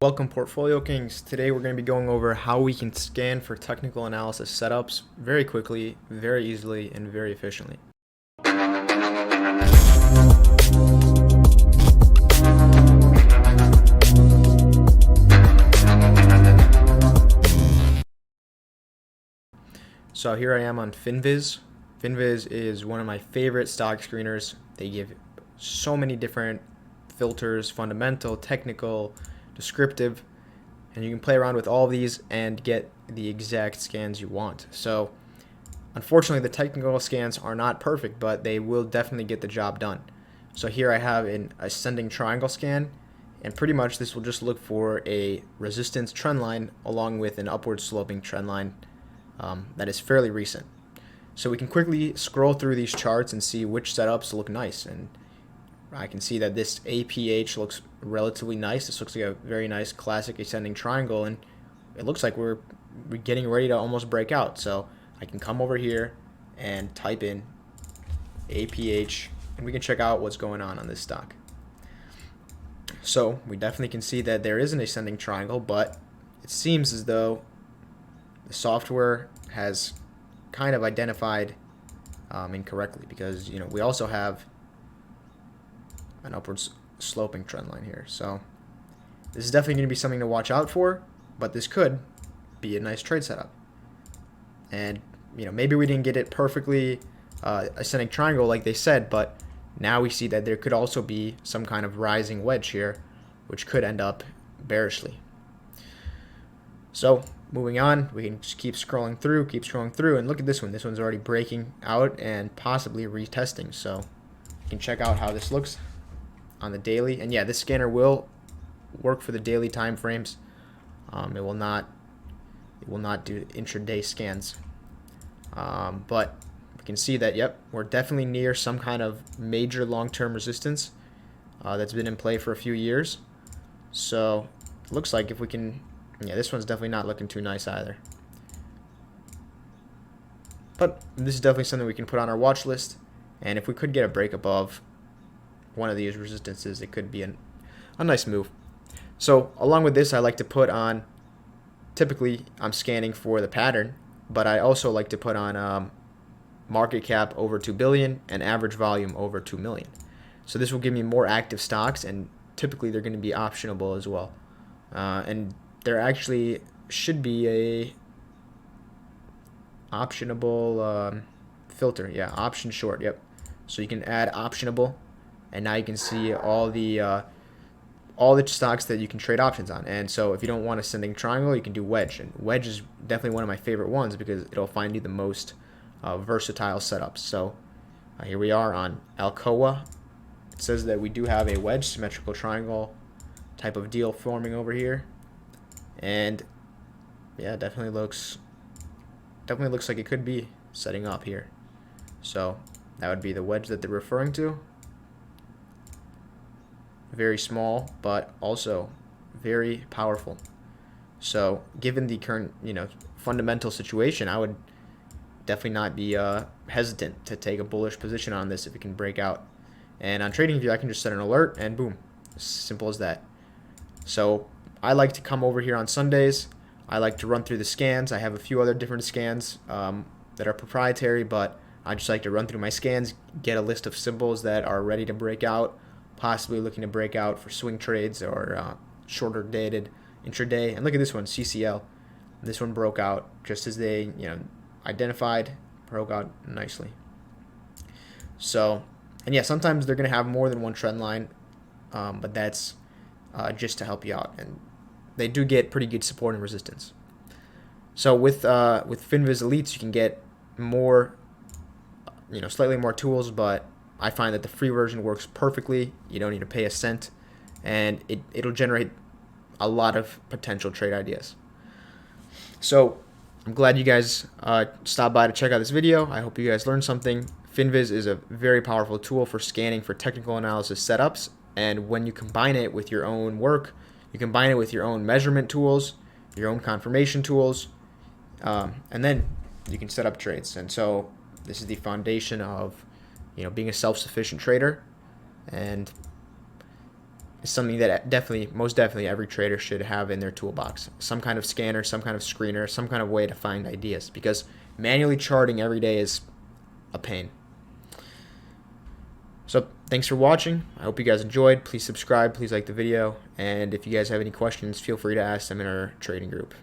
Welcome, Portfolio Kings. Today we're going to be going over how we can scan for technical analysis setups very quickly, very easily, and very efficiently. So here I am on Finviz. Finviz is one of my favorite stock screeners. They give so many different filters: fundamental, technical, descriptive, and you can play around with all of these and get the exact scans you want. So unfortunately, the technical scans are not perfect, but they will definitely get the job done. So here I have an ascending triangle scan, and pretty much this will just look for a resistance trend line along with an upward sloping trend line that is fairly recent. So we can quickly scroll through these charts and see which setups look nice. And I can see that this APH looks relatively nice. This looks like a very nice classic ascending triangle, and it looks like we're getting ready to almost break out. So I can come over here and type in APH, and we can check out what's going on this stock. So we definitely can see that there is an ascending triangle, but it seems as though the software has kind of identified incorrectly, because we also have an upwards sloping trend line here. So this is definitely going to be something to watch out for, but this could be a nice trade setup. And maybe we didn't get it perfectly ascending triangle like they said, but now we see that there could also be some kind of rising wedge here, which could end up bearishly. So moving on, we can just keep scrolling through, and look at this one. This one's already breaking out and possibly retesting. So you can check out how this looks on the daily. And yeah, this scanner will work for the daily time frames. It will not do intraday scans. But we can see that, yep, we're definitely near some kind of major long-term resistance that's been in play for a few years. So it looks like if we can, yeah, this one's definitely not looking too nice either. But this is definitely something we can put on our watch list. And if we could get a break above one of these resistances, it could be a nice move. So along with this, I like to put on, typically I'm scanning for the pattern, but I also like to put on market cap over 2 billion and average volume over 2 million. So this will give me more active stocks, and typically they're going to be optionable as well. And there actually should be a optionable filter. Yeah, option short. Yep. So you can add optionable, and now you can see all the stocks that you can trade options on. And so if you don't want ascending triangle, you can do wedge. And wedge is definitely one of my favorite ones because it'll find you the most versatile setups. So here we are on Alcoa. It says that we do have a wedge symmetrical triangle type of deal forming over here. And yeah, definitely looks like it could be setting up here. So that would be the wedge that they're referring to. Very small, but also very powerful. So given the current fundamental situation, I would definitely not be hesitant to take a bullish position on this if it can break out. And on TradingView, I can just set an alert and boom, as simple as that. So I like to come over here on Sundays. I like to run through the scans. I have a few other different scans that are proprietary, but I just like to run through my scans, get a list of symbols that are ready to break out, possibly looking to break out for swing trades or shorter dated intraday. And look at this one, CCL. This one broke out just as they identified, broke out nicely. So, and yeah, sometimes they're going to have more than one trend line, but that's just to help you out. And they do get pretty good support and resistance. So with Finviz Elites, you can get more, slightly more tools, but I find that the free version works perfectly. You don't need to pay a cent, and it'll generate a lot of potential trade ideas. So I'm glad you guys stopped by to check out this video. I hope you guys learned something. Finviz is a very powerful tool for scanning for technical analysis setups, and when you combine it with your own work, you combine it with your own measurement tools, your own confirmation tools, and then you can set up trades. And so this is the foundation of being a self-sufficient trader. And is something that most definitely every trader should have in their toolbox. Some kind of scanner, some kind of screener, some kind of way to find ideas, because manually charting every day is a pain. So thanks for watching. I hope you guys enjoyed. Please subscribe, please like the video, and if you guys have any questions, feel free to ask them in our trading group.